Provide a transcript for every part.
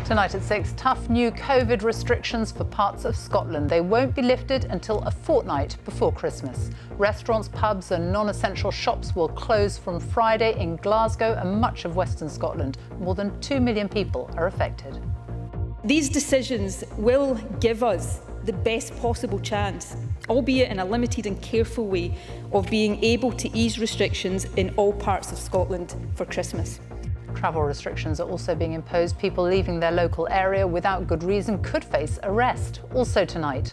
Tonight at 6, tough new COVID restrictions for parts of Scotland. They won't be lifted until a fortnight before Christmas. Restaurants, pubs and non-essential shops will close from Friday in Glasgow and much of Western Scotland. More than 2 million people are affected. These decisions will give us the best possible chance, albeit in a limited and careful way, of being able to ease restrictions in all parts of Scotland for Christmas. Travel restrictions are also being imposed. People leaving their local area without good reason could face arrest. Also tonight,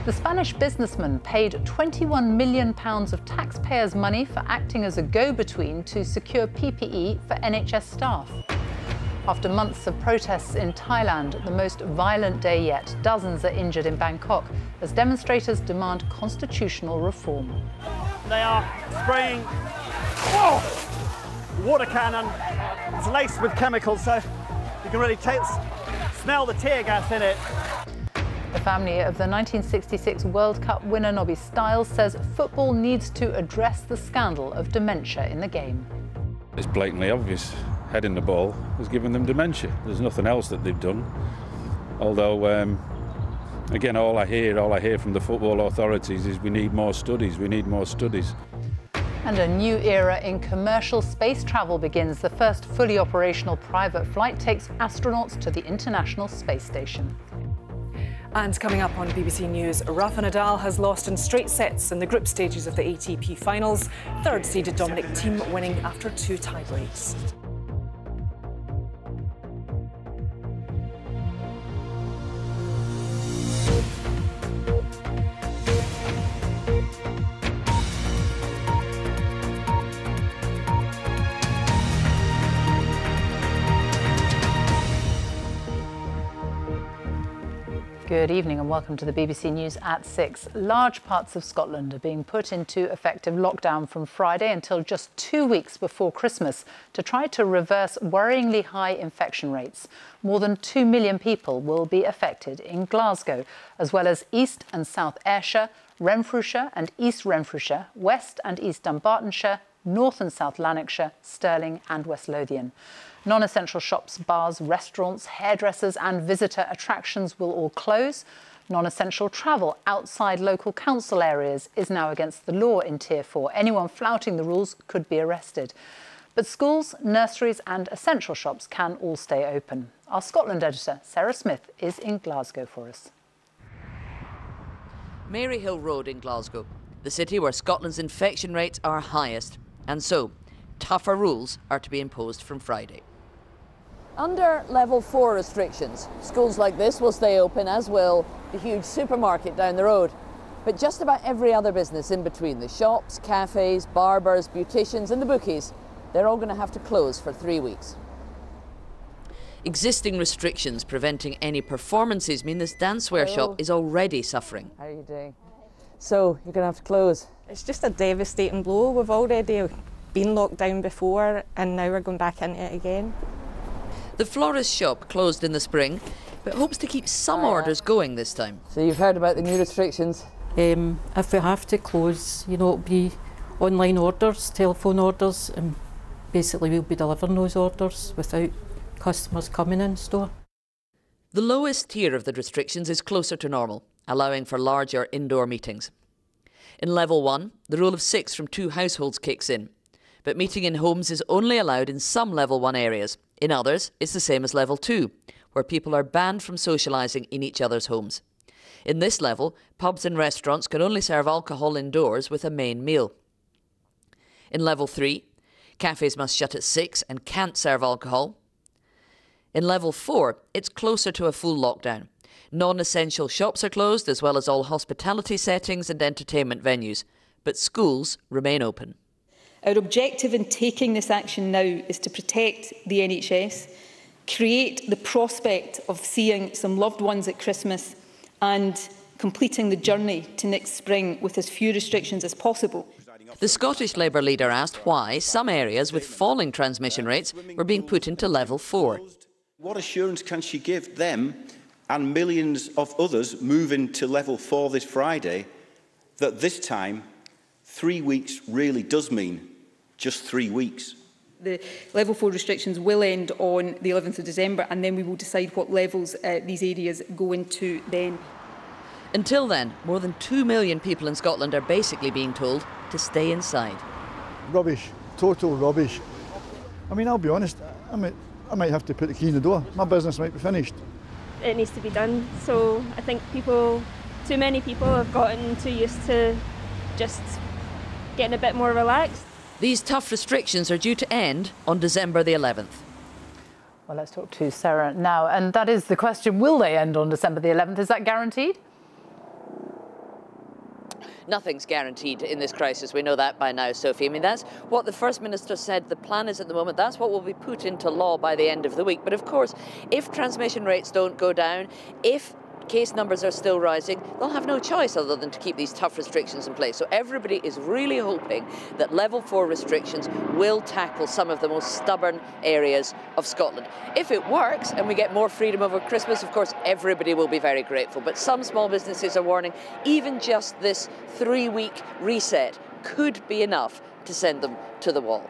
the Spanish businessman paid £21 million of taxpayers' money for acting as a go-between to secure PPE for NHS staff. After months of protests in Thailand, the most violent day yet, dozens are injured in Bangkok as demonstrators demand constitutional reform. They are spraying water cannon. It's laced with chemicals, so you can really smell the tear gas in it. The family of the 1966 World Cup winner Nobby Stiles says football needs to address the scandal of dementia in the game. It's blatantly obvious. Heading the ball has given them dementia. There's nothing else that they've done. Although, again, all I hear from the football authorities is we need more studies, we need more studies. And a new era in commercial space travel begins. The first fully operational private flight takes astronauts to the International Space Station. And coming up on BBC News, Rafa Nadal has lost in straight sets in the group stages of the ATP finals. Third-seeded Dominic Thiem winning after 2 tie-breaks. Good evening and welcome to the BBC News at 6. Large parts of Scotland are being put into effective lockdown from Friday until just 2 weeks before Christmas to try to reverse worryingly high infection rates. More than 2 million people will be affected in Glasgow, as well as East and South Ayrshire, Renfrewshire and East Renfrewshire, West and East Dunbartonshire, North and South Lanarkshire, Stirling and West Lothian. Non-essential shops, bars, restaurants, hairdressers and visitor attractions will all close. Non-essential travel outside local council areas is now against the law in Tier 4. Anyone flouting the rules could be arrested. But schools, nurseries and essential shops can all stay open. Our Scotland editor, Sarah Smith, is in Glasgow for us. Maryhill Road in Glasgow, the city where Scotland's infection rates are highest. And so, tougher rules are to be imposed from Friday. Under level 4 restrictions, schools like this will stay open, as will the huge supermarket down the road. But just about every other business in between, the shops, cafes, barbers, beauticians and the bookies, they're all going to have to close for 3 weeks. Existing restrictions preventing any performances mean this dancewear shop is already suffering. How are you doing? So, you're going to have to close. It's just a devastating blow. We've already been locked down before and now we're going back into it again. The florist shop closed in the spring, but hopes to keep some orders going this time. So you've heard about the new restrictions? If we have to close, it'll be online orders, telephone orders, and basically we'll be delivering those orders without customers coming in store. The lowest tier of the restrictions is closer to normal, allowing for larger indoor meetings. In level 1, the rule of 6 from 2 households kicks in. But meeting in homes is only allowed in some level 1 areas. In others, it's the same as level 2, where people are banned from socialising in each other's homes. In this level, pubs and restaurants can only serve alcohol indoors with a main meal. In level 3, cafes must shut at 6 and can't serve alcohol. In level 4, it's closer to a full lockdown. Non-essential shops are closed, as well as all hospitality settings and entertainment venues. But schools remain open. Our objective in taking this action now is to protect the NHS, create the prospect of seeing some loved ones at Christmas and completing the journey to next spring with as few restrictions as possible. The Scottish Labour leader asked why some areas with falling transmission rates were being put into level 4. What assurance can she give them and millions of others moving to level 4 this Friday that this time 3 weeks really does mean just 3 weeks? The level 4 restrictions will end on the 11th of December, and then we will decide what levels these areas go into then. Until then, more than 2 million people in Scotland are basically being told to stay inside. Rubbish, total rubbish. I mean, I'll be honest, I might have to put the key in the door. My business might be finished. It needs to be done, so I think too many people have gotten too used to just getting a bit more relaxed. These tough restrictions are due to end on December the 11th. Well, let's talk to Sarah now. And that is the question, will they end on December the 11th? Is that guaranteed? Nothing's guaranteed in this crisis. We know that by now, Sophie. I mean, that's what the First Minister said the plan is at the moment. That's what will be put into law by the end of the week. But of course, if transmission rates don't go down, if case numbers are still rising, they'll have no choice other than to keep these tough restrictions in place. So everybody is really hoping that level 4 restrictions will tackle some of the most stubborn areas of Scotland. If it works and we get more freedom over Christmas, of course, everybody will be very grateful. But some small businesses are warning even just this 3-week reset could be enough to send them to the wall.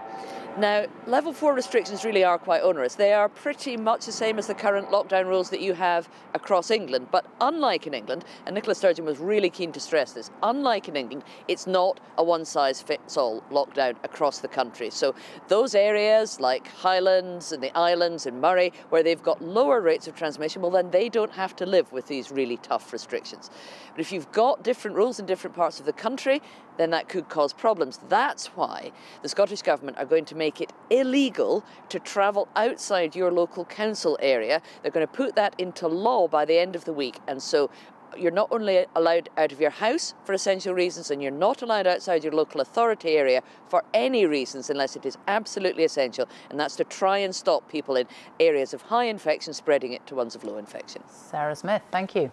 Now, level 4 restrictions really are quite onerous. They are pretty much the same as the current lockdown rules that you have across England. But unlike in England, and Nicola Sturgeon was really keen to stress this, unlike in England, it's not a one-size-fits-all lockdown across the country. So those areas like Highlands and the Islands and Murray, where they've got lower rates of transmission, well, then they don't have to live with these really tough restrictions. But if you've got different rules in different parts of the country, then that could cause problems. That's why the Scottish Government are going to make it illegal to travel outside your local council area. They're going to put that into law by the end of the week. And so you're not only allowed out of your house for essential reasons, and you're not allowed outside your local authority area for any reasons unless it is absolutely essential. And that's to try and stop people in areas of high infection spreading it to ones of low infection. Sarah Smith, thank you.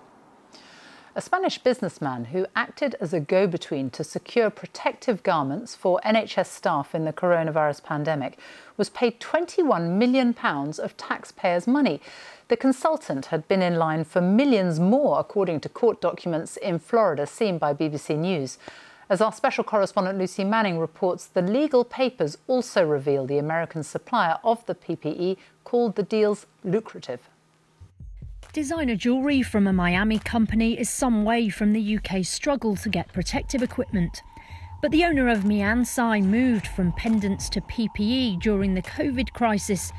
A Spanish businessman who acted as a go-between to secure protective garments for NHS staff in the coronavirus pandemic was paid £21 million of taxpayers' money. The consultant had been in line for millions more, according to court documents in Florida seen by BBC News. As our special correspondent Lucy Manning reports, the legal papers also reveal the American supplier of the PPE called the deals lucrative. Designer jewellery from a Miami company is some way from the UK's struggle to get protective equipment. But the owner of m000pk0b moved from pendants to PPE during the COVID crisis,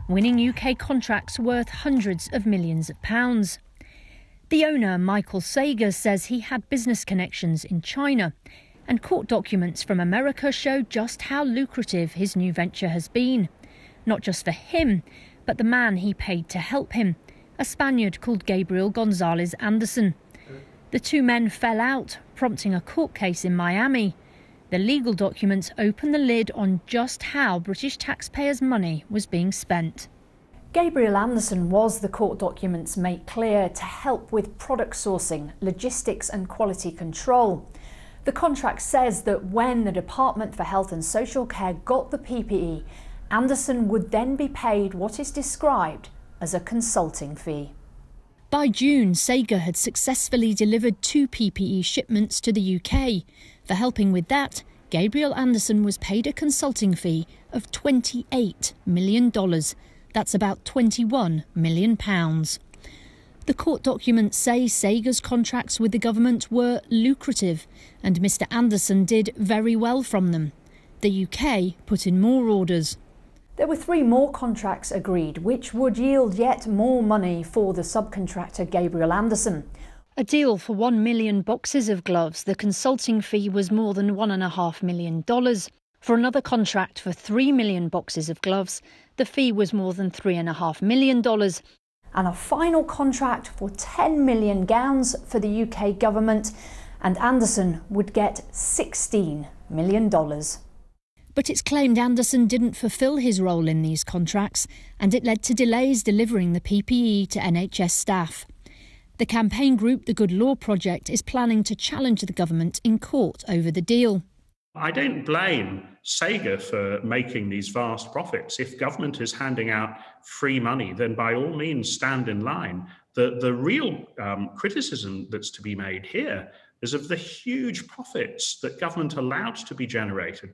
winning UK contracts worth hundreds of millions of pounds. The owner, Michael Sager, says he had business connections in China, and court documents from America show just how lucrative his new venture has been. Not just for him, but the man he paid to help him, a Spaniard called Gabriel Gonzalez Anderson. The two men fell out, prompting a court case in Miami. The legal documents open the lid on just how British taxpayers' money was being spent. Gabriel Anderson was, the court documents make clear, to help with product sourcing, logistics and quality control. The contract says that when the Department for Health and Social Care got the PPE, Anderson would then be paid what is described as a consulting fee. By June, Sager had successfully delivered 2 PPE shipments to the UK. For helping with that, Gabriel Anderson was paid a consulting fee of $28 million. That's about £21 million. The court documents say Sager's contracts with the government were lucrative, and Mr. Anderson did very well from them. The UK put in more orders. There were 3 more contracts agreed, which would yield yet more money for the subcontractor Gabriel Anderson. A deal for 1 million boxes of gloves. The consulting fee was more than $1.5 million. For another contract for 3 million boxes of gloves, the fee was more than $3.5 million. And a final contract for 10 million gowns for the UK government, and Anderson would get $16 million. But it's claimed Anderson didn't fulfil his role in these contracts, and it led to delays delivering the PPE to NHS staff. The campaign group, the Good Law Project, is planning to challenge the government in court over the deal. I don't blame Sager for making these vast profits. If government is handing out free money, then by all means stand in line. The real criticism that's to be made here is of the huge profits that government allowed to be generated.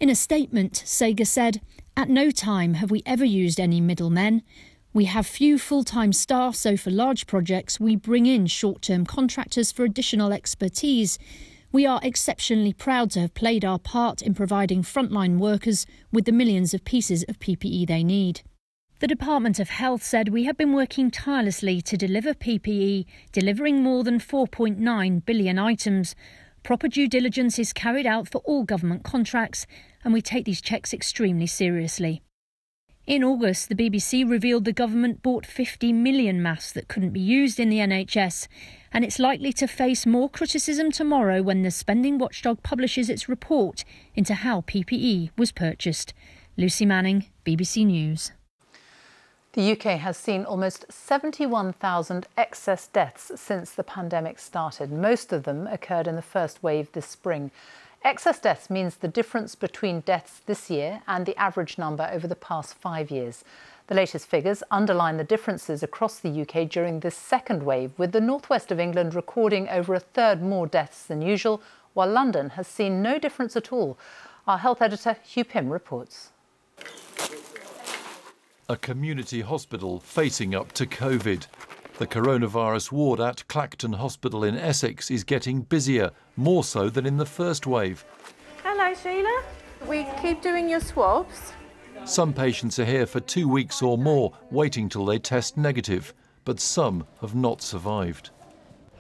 In a statement, Sega said, "At no time have we ever used any middlemen. We have few full-time staff, so for large projects we bring in short-term contractors for additional expertise. We are exceptionally proud to have played our part in providing frontline workers with the millions of pieces of PPE they need." The Department of Health said, "We have been working tirelessly to deliver PPE, delivering more than 4.9 billion items. Proper due diligence is carried out for all government contracts, and we take these checks extremely seriously." In August, the BBC revealed the government bought 50 million masks that couldn't be used in the NHS, and it's likely to face more criticism tomorrow when the spending watchdog publishes its report into how PPE was purchased. Lucy Manning, BBC News. The UK has seen almost 71,000 excess deaths since the pandemic started. Most of them occurred in the first wave this spring. Excess deaths means the difference between deaths this year and the average number over the past 5 years. The latest figures underline the differences across the UK during this second wave, with the northwest of England recording over a third more deaths than usual, while London has seen no difference at all. Our health editor, Hugh Pym, reports. A community hospital facing up to COVID. The coronavirus ward at Clacton Hospital in Essex is getting busier, more so than in the first wave. Hello, Sheila. We keep doing your swabs. Some patients are here for 2 weeks or more, waiting till they test negative, but some have not survived.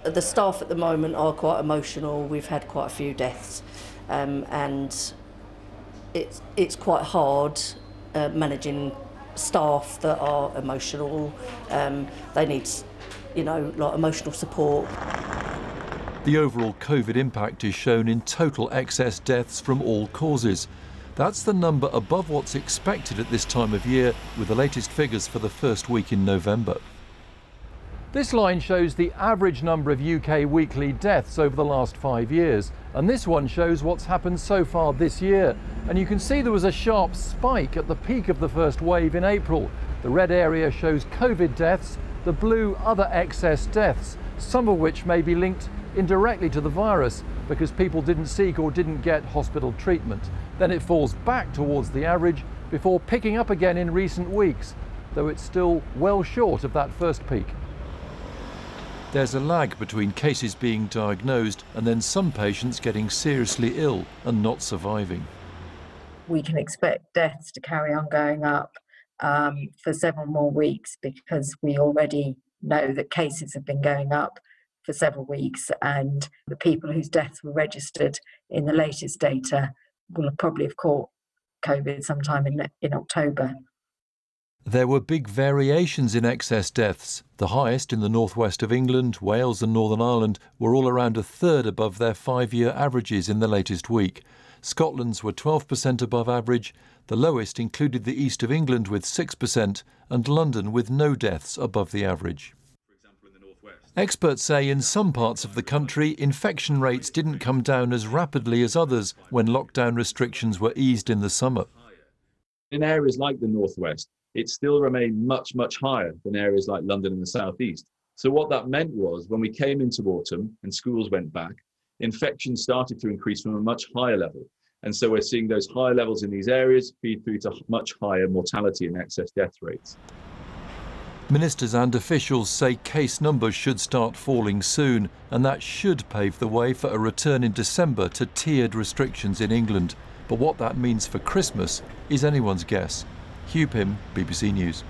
The staff at the moment are quite emotional. We've had quite a few deaths, and it's quite hard managing staff that are emotional. They need, like emotional support. The overall COVID impact is shown in total excess deaths from all causes. That's the number above what's expected at this time of year, with the latest figures for the first week in November. This line shows the average number of UK weekly deaths over the last 5 years, and this one shows what's happened so far this year. And you can see there was a sharp spike at the peak of the first wave in April. The red area shows COVID deaths, the blue other excess deaths, some of which may be linked indirectly to the virus because people didn't seek or didn't get hospital treatment. Then it falls back towards the average before picking up again in recent weeks, though it's still well short of that first peak. There's a lag between cases being diagnosed and then some patients getting seriously ill and not surviving. We can expect deaths to carry on going up for several more weeks because we already know that cases have been going up for several weeks, and the people whose deaths were registered in the latest data will have probably have caught COVID sometime in October. There were big variations in excess deaths. The highest in the northwest of England, Wales and Northern Ireland were all around a third above their 5-year averages in the latest week. Scotland's were 12% above average. The lowest included the east of England with 6% and London with no deaths above the average. Experts say in some parts of the country, infection rates didn't come down as rapidly as others when lockdown restrictions were eased in the summer. In areas like the northwest, it still remained much, much higher than areas like London and the southeast. So what that meant was when we came into autumn and schools went back, infections started to increase from a much higher level. And so we're seeing those higher levels in these areas feed through to much higher mortality and excess death rates. Ministers and officials say case numbers should start falling soon, and that should pave the way for a return in December to tiered restrictions in England. But what that means for Christmas is anyone's guess. Hugh Pym, BBC News.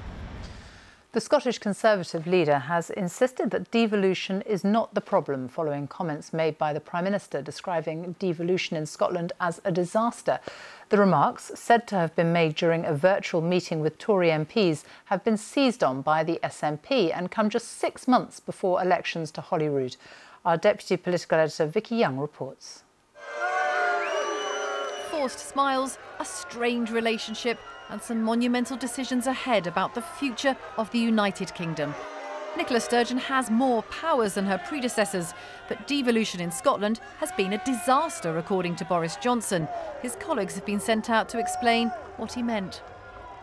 The Scottish Conservative leader has insisted that devolution is not the problem, following comments made by the Prime Minister describing devolution in Scotland as a disaster. The remarks, said to have been made during a virtual meeting with Tory MPs, have been seized on by the SNP and come just 6 months before elections to Holyrood. Our Deputy Political Editor Vicky Young reports. Forced smiles, a strained relationship and some monumental decisions ahead about the future of the United Kingdom. Nicola Sturgeon has more powers than her predecessors, but devolution in Scotland has been a disaster, according to Boris Johnson. His colleagues have been sent out to explain what he meant.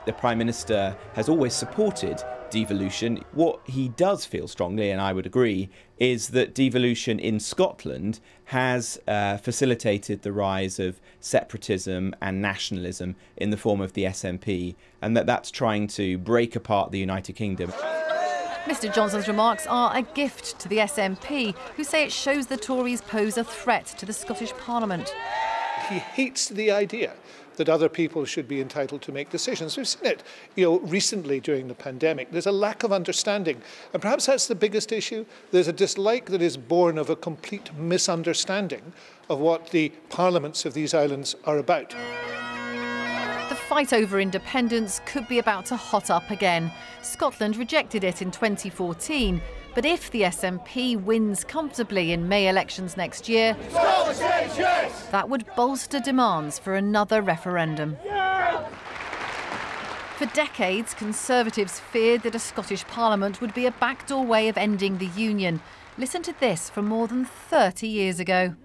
The Prime Minister has always supported devolution. What he does feel strongly, and I would agree, is that devolution in Scotland has facilitated the rise of separatism and nationalism in the form of the SNP, and that's trying to break apart the United Kingdom. Mr Johnson's remarks are a gift to the SNP, who say it shows the Tories pose a threat to the Scottish Parliament. He hates the idea that other people should be entitled to make decisions. We've seen it, recently during the pandemic. There's a lack of understanding, and perhaps that's the biggest issue. There's a dislike that is born of a complete misunderstanding of what the parliaments of these islands are about. The fight over independence could be about to hot up again. Scotland rejected it in 2014. But if the SNP wins comfortably in May elections next year, that would bolster demands for another referendum. For decades, Conservatives feared that a Scottish Parliament would be a backdoor way of ending the Union. Listen to this from more than 30 years ago.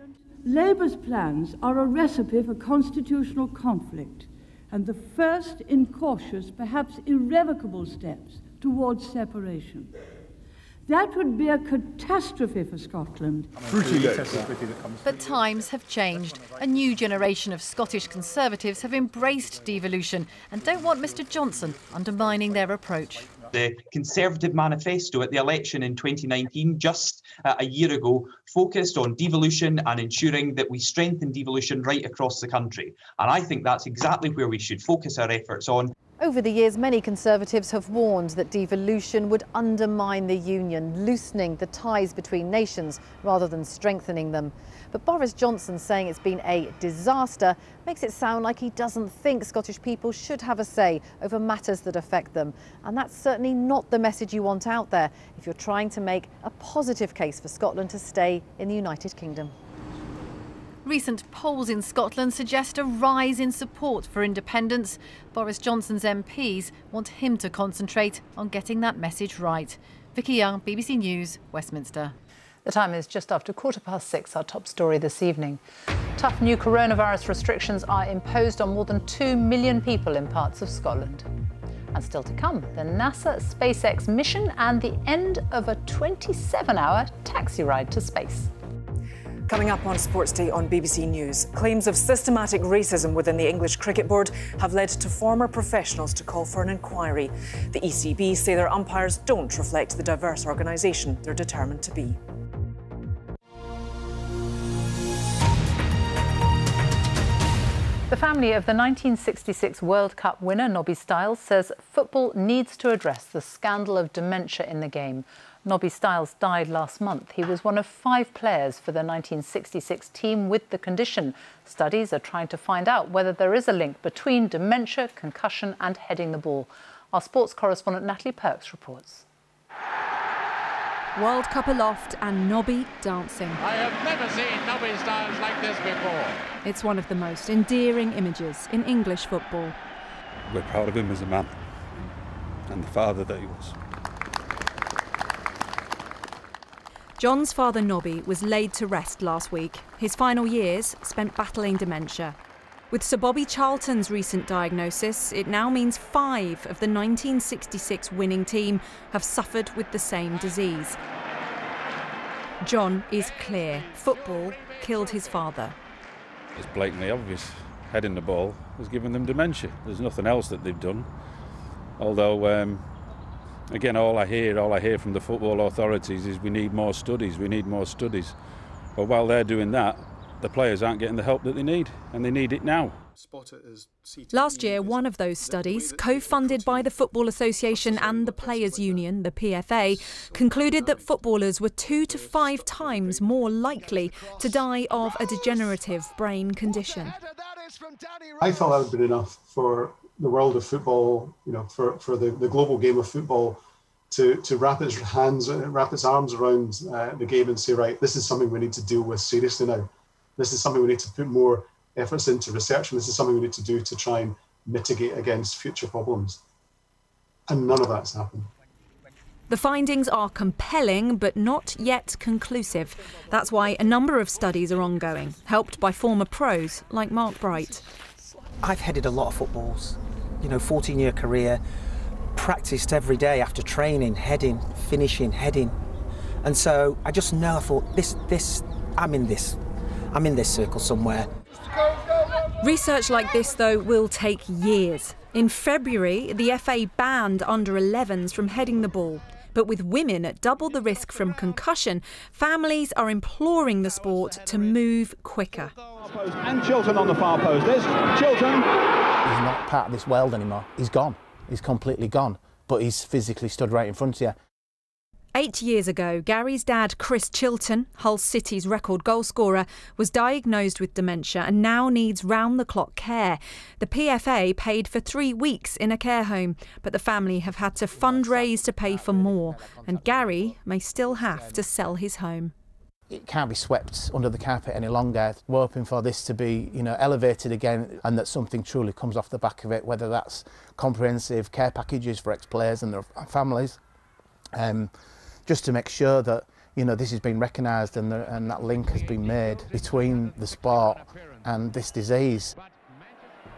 Labour's plans are a recipe for constitutional conflict and the first in cautious, perhaps irrevocable steps towards separation. That would be a catastrophe for Scotland. But times have changed. A new generation of Scottish Conservatives have embraced devolution and don't want Mr Johnson undermining their approach. The Conservative manifesto at the election in 2019, just a year ago, focused on devolution and ensuring that we strengthen devolution right across the country. And I think that's exactly where we should focus our efforts on. Over the years, many Conservatives have warned that devolution would undermine the Union, loosening the ties between nations rather than strengthening them. But Boris Johnson saying it's been a disaster makes it sound like he doesn't think Scottish people should have a say over matters that affect them. And that's certainly not the message you want out there if you're trying to make a positive case for Scotland to stay in the United Kingdom. Recent polls in Scotland suggest a rise in support for independence. Boris Johnson's MPs want him to concentrate on getting that message right. Vicky Young, BBC News, Westminster. The time is just after 6:15. Our top story this evening. Tough new coronavirus restrictions are imposed on more than 2 million people in parts of Scotland. And still to come, the NASA SpaceX mission and the end of a 27-hour taxi ride to space. Coming up on Sports Day on BBC News, claims of systematic racism within the English Cricket Board have led to former professionals to call for an inquiry. The ECB say their umpires don't reflect the diverse organisation they're determined to be. The family of the 1966 World Cup winner Nobby Stiles says football needs to address the scandal of dementia in the game. Nobby Stiles died last month. He was one of 5 players for the 1966 team with the condition. Studies are trying to find out whether there is a link between dementia, concussion and heading the ball. Our sports correspondent Natalie Perks reports. World Cup aloft and Nobby dancing. I have never seen Nobby Stiles like this before. It's one of the most endearing images in English football. We're proud of him as a man and the father that he was. John's father Nobby was laid to rest last week. His final years spent battling dementia. With Sir Bobby Charlton's recent diagnosis, it now means 5 of the 1966 winning team have suffered with the same disease. John is clear. Football killed his father. It's blatantly obvious. Heading the ball has given them dementia. There's nothing else that they've done. Although, again, all I hear from the football authorities is we need more studies, we need more studies. But while they're doing that, the players aren't getting the help that they need, and they need it now. Last year, one of those studies, co-funded by the Football Association and the Players' Union, the PFA, concluded that footballers were 2 to 5 times more likely to die of a degenerative brain condition. I thought that would have been enough for the world of football, for the global game of football, to wrap its arms around the game and say, right, this is something we need to deal with seriously now. This is something we need to put more efforts into research, and this is something we need to do to try and mitigate against future problems. And none of that's happened. The findings are compelling, but not yet conclusive. That's why a number of studies are ongoing, helped by former pros like Mark Bright. I've headed a lot of footballs, 14-year career. practiced every day after training, heading, finishing, heading. And so I just know, I thought, I'm in this circle somewhere. Research like this, though, will take years. In February, the FA banned under-11s from heading the ball. But with women at double the risk from concussion, families are imploring the sport to move quicker. And Chilton on the far post. There's Chilton. He's not part of this world anymore. He's gone. He's completely gone. But he's physically stood right in front of you. 8 years ago, Gary's dad, Chris Chilton, Hull City's record goalscorer, was diagnosed with dementia and now needs round-the-clock care. The PFA paid for 3 weeks in a care home, but the family have had to fundraise to pay for more, and Gary may still have to sell his home. It can't be swept under the carpet any longer. We're hoping for this to be, elevated again, and that something truly comes off the back of it, whether that's comprehensive care packages for ex-players and their families. Just to make sure that this has been recognised and that link has been made between the sport and this disease.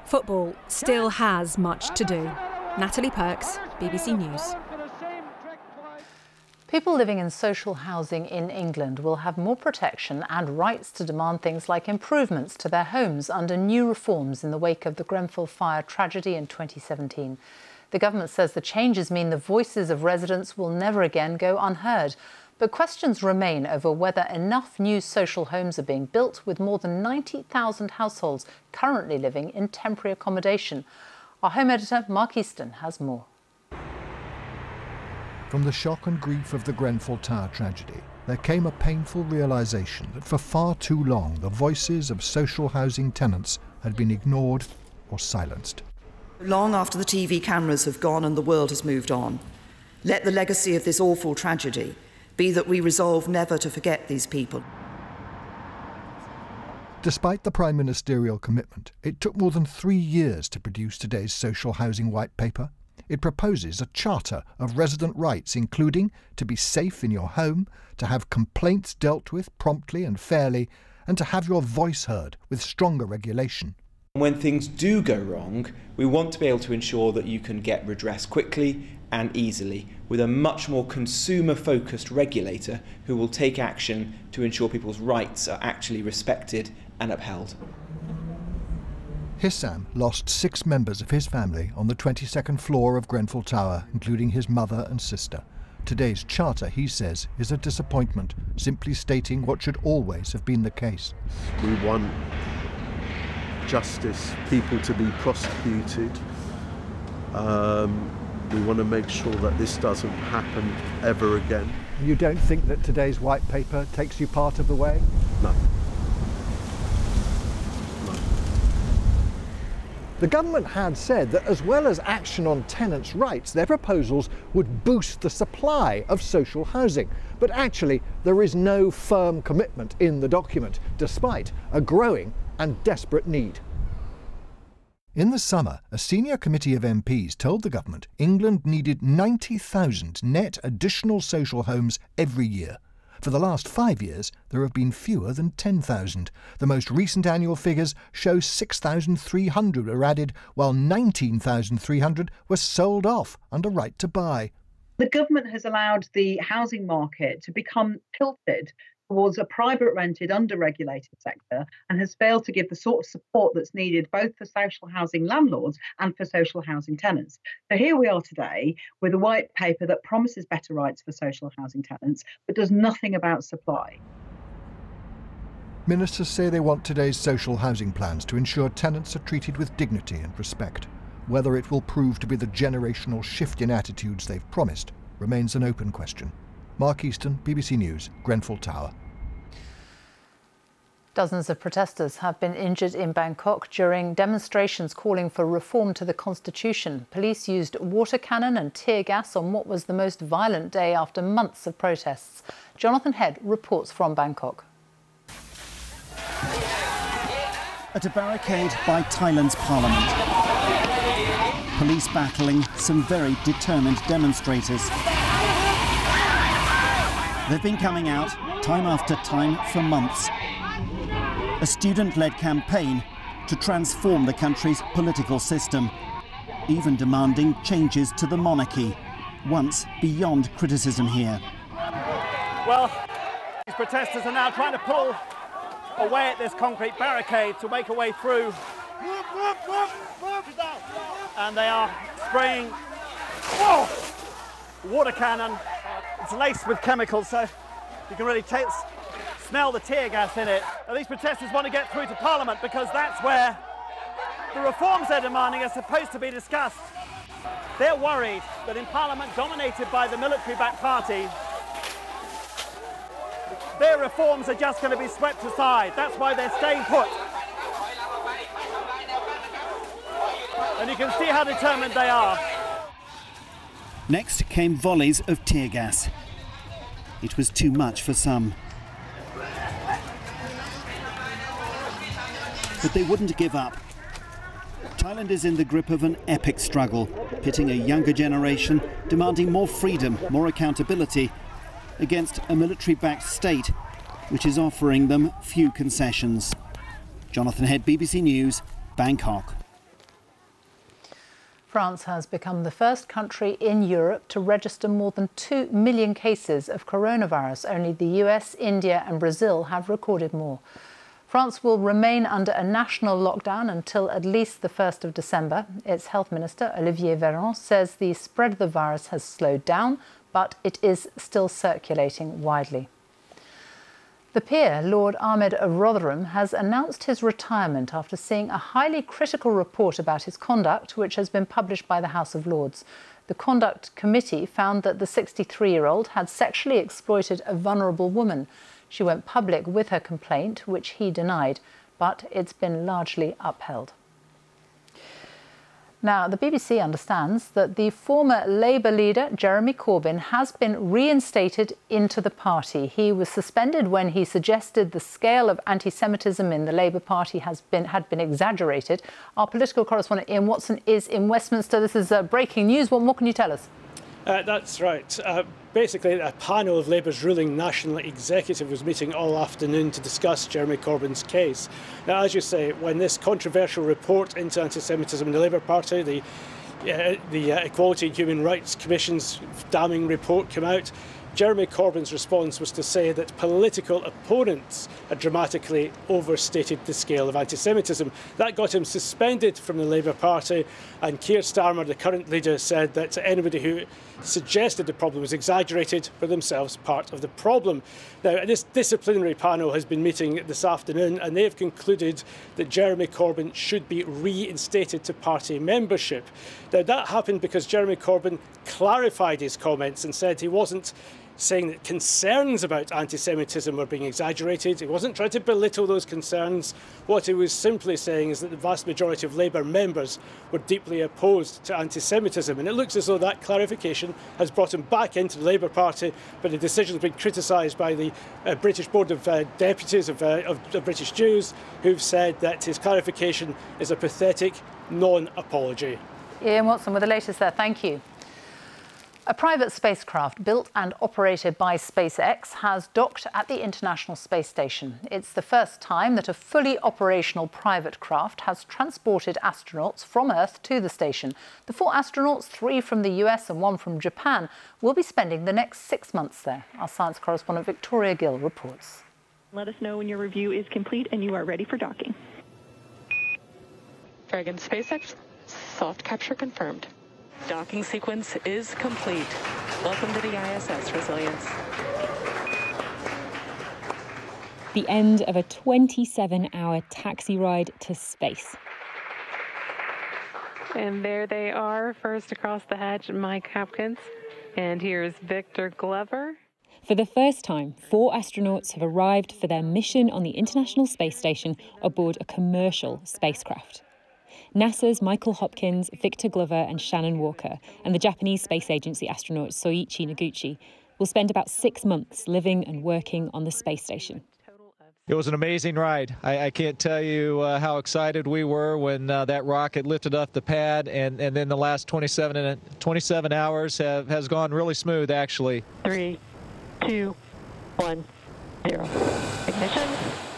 Football still has much to do. Natalie Perks, BBC News. People living in social housing in England will have more protection and rights to demand things like improvements to their homes under new reforms in the wake of the Grenfell fire tragedy in 2017. The government says the changes mean the voices of residents will never again go unheard. But questions remain over whether enough new social homes are being built, with more than 90,000 households currently living in temporary accommodation. Our home editor, Mark Easton, has more. From the shock and grief of the Grenfell Tower tragedy, there came a painful realisation that for far too long the voices of social housing tenants had been ignored or silenced. Long after the TV cameras have gone and the world has moved on, let the legacy of this awful tragedy be that we resolve never to forget these people. Despite the Prime Ministerial commitment, it took more than 3 years to produce today's social housing white paper. It proposes a charter of resident rights, including to be safe in your home, to have complaints dealt with promptly and fairly, and to have your voice heard with stronger regulation. When things do go wrong, we want to be able to ensure that you can get redress quickly and easily, with a much more consumer-focused regulator who will take action to ensure people's rights are actually respected and upheld. Hissam lost 6 members of his family on the 22nd floor of Grenfell Tower, including his mother and sister. Today's charter, he says, is a disappointment, simply stating what should always have been the case. We want justice, people to be prosecuted. We want to make sure that this doesn't happen ever again. You don't think that today's white paper takes you part of the way? No. The government had said that as well as action on tenants' rights, their proposals would boost the supply of social housing. But actually, there is no firm commitment in the document, despite a growing and desperate need. In the summer, a senior committee of MPs told the government England needed 90,000 net additional social homes every year. For the last 5 years, there have been fewer than 10,000. The most recent annual figures show 6,300 were added, while 19,300 were sold off under right to buy. The government has allowed the housing market to become tilted towards a private rented, under-regulated sector, and has failed to give the sort of support that's needed both for social housing landlords and for social housing tenants. So here we are today with a white paper that promises better rights for social housing tenants, but does nothing about supply. Ministers say they want today's social housing plans to ensure tenants are treated with dignity and respect. Whether it will prove to be the generational shift in attitudes they've promised remains an open question. Mark Easton, BBC News, Grenfell Tower. Dozens of protesters have been injured in Bangkok during demonstrations calling for reform to the constitution. Police used water cannon and tear gas on what was the most violent day after months of protests. Jonathan Head reports from Bangkok. At a barricade by Thailand's parliament, police battling some very determined demonstrators. They've been coming out time after time for months. A student-led campaign to transform the country's political system. even demanding changes to the monarchy, once beyond criticism here. Well, these protesters are now trying to pull away at this concrete barricade to make a way through. And they are spraying water cannon. It's laced with chemicals, so you can really smell the tear gas in it. And these protesters want to get through to Parliament because that's where the reforms they're demanding are supposed to be discussed. They're worried that in Parliament dominated by the military-backed party, their reforms are just going to be swept aside. That's why they're staying put. And you can see how determined they are. Next came volleys of tear gas. It was too much for some. But they wouldn't give up. Thailand is in the grip of an epic struggle, pitting a younger generation demanding more freedom, more accountability, against a military-backed state which is offering them few concessions. Jonathan Head, BBC News, Bangkok. France has become the first country in Europe to register more than 2 million cases of coronavirus. Only the US, India and Brazil have recorded more. France will remain under a national lockdown until at least the 1st of December. Its health minister, Olivier Véran, says the spread of the virus has slowed down, but it is still circulating widely. The peer, Lord Ahmed of Rotherham, has announced his retirement after seeing a highly critical report about his conduct, which has been published by the House of Lords. The Conduct Committee found that the 63-year-old had sexually exploited a vulnerable woman. She went public with her complaint, which he denied, but it's been largely upheld. Now, the BBC understands that the former Labour leader, Jeremy Corbyn, has been reinstated into the party. He was suspended when he suggested the scale of anti-Semitism in the Labour Party had been exaggerated. Our political correspondent Ian Watson is in Westminster. This is breaking news. What more can you tell us? That's right. Basically, a panel of Labour's ruling National Executive was meeting all afternoon to discuss Jeremy Corbyn's case. Now, as you say, when this controversial report into anti-Semitism in the Labour Party, the Equality and Human Rights Commission's damning report came out, Jeremy Corbyn's response was to say that political opponents had dramatically overstated the scale of anti-Semitism. That got him suspended from the Labour Party, and Keir Starmer, the current leader, said that anybody who suggested the problem was exaggerated were themselves part of the problem. Now, this disciplinary panel has been meeting this afternoon, and they have concluded that Jeremy Corbyn should be reinstated to party membership. Now, that happened because Jeremy Corbyn clarified his comments and said he wasn't saying that concerns about anti-Semitism were being exaggerated. He wasn't trying to belittle those concerns. What he was simply saying is that the vast majority of Labour members were deeply opposed to anti-Semitism. And it looks as though that clarification has brought him back into the Labour Party, but the decision has been criticised by the British Board of Deputies of British Jews, who've said that his clarification is a pathetic non-apology. Ian Watson with the latest there. Thank you. A private spacecraft built and operated by SpaceX has docked at the International Space Station. It's the first time that a fully operational private craft has transported astronauts from Earth to the station. The 4 astronauts, 3 from the US and 1 from Japan, will be spending the next 6 months there. Our science correspondent Victoria Gill reports. Let us know when your review is complete and you are ready for docking. Dragon SpaceX, soft capture confirmed. Docking sequence is complete. Welcome to the ISS, Resilience. The end of a 27-hour taxi ride to space. And there they are, first across the hatch, Mike Hopkins. And here's Victor Glover. For the first time, 4 astronauts have arrived for their mission on the International Space Station aboard a commercial spacecraft. NASA's Michael Hopkins, Victor Glover and Shannon Walker and the Japanese Space Agency astronaut Soichi Noguchi will spend about 6 months living and working on the space station. It was an amazing ride. I can't tell you how excited we were when that rocket lifted off the pad, and then the last 27 hours has gone really smooth, actually. 3, 2, 1, 0. Ignition.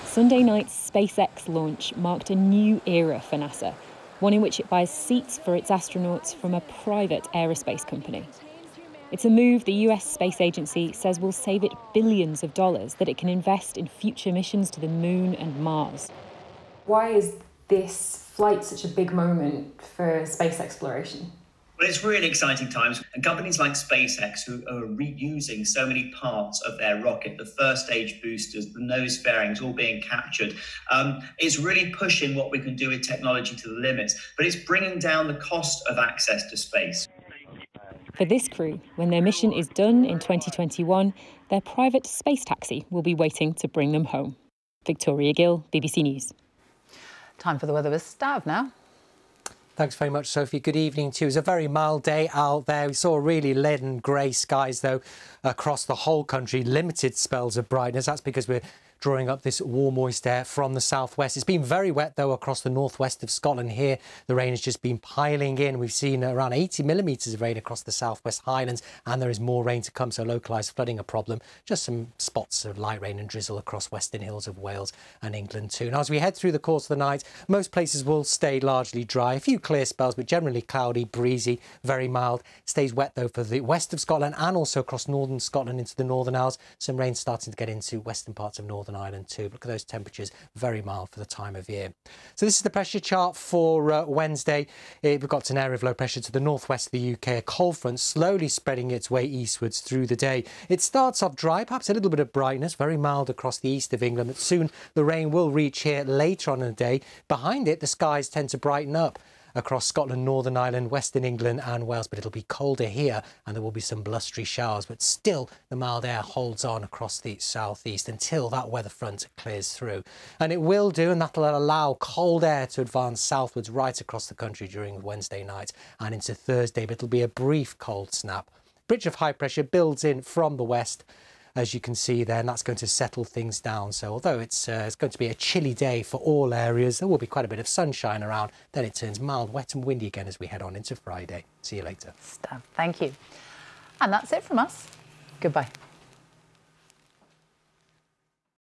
Sunday night's SpaceX launch marked a new era for NASA, one in which it buys seats for its astronauts from a private aerospace company. It's a move the US Space Agency says will save it billions of dollars that it can invest in future missions to the Moon and Mars. Why is this flight such a big moment for space exploration? Well, it's really exciting times, and companies like SpaceX, who are reusing so many parts of their rocket, the first stage boosters, the nose fairings, all being captured, is really pushing what we can do with technology to the limits, but it's bringing down the cost of access to space. For this crew, when their mission is done in 2021, their private space taxi will be waiting to bring them home. Victoria Gill, BBC News. Time for the weather with Stav now. Thanks very much, Sophie. Good evening to you. It was a very mild day out there. We saw really leaden grey skies, though, across the whole country. Limited spells of brightness. That's because we're drawing up this warm, moist air from the southwest. It's been very wet, though, across the northwest of Scotland here. The rain has just been piling in. We've seen around 80 millimetres of rain across the southwest Highlands, and there is more rain to come, so localised flooding a problem. Just some spots of light rain and drizzle across western hills of Wales and England too. Now, as we head through the course of the night, most places will stay largely dry. A few clear spells, but generally cloudy, breezy, very mild. Stays wet, though, for the west of Scotland and also across northern Scotland into the Northern Isles. Some rain starting to get into western parts of Northern Ireland too. Look at those temperatures, very mild for the time of year. So this is the pressure chart for Wednesday. We've got an area of low pressure to the northwest of the UK, a cold front slowly spreading its way eastwards through the day. It starts off dry, perhaps a little bit of brightness, very mild across the east of England, but soon the rain will reach here later on in the day. Behind it, the skies tend to brighten up across Scotland, Northern Ireland, Western England and Wales, but it'll be colder here and there will be some blustery showers, but still the mild air holds on across the southeast until that weather front clears through. And it will do, and that'll allow cold air to advance southwards right across the country during Wednesday night and into Thursday, but it'll be a brief cold snap. Bridge of high pressure builds in from the west, as you can see there, and that's going to settle things down. So although it's going to be a chilly day for all areas, there will be quite a bit of sunshine around. Then it turns mild, wet and windy again as we head on into Friday. See you later. Thank you. And that's it from us. Goodbye.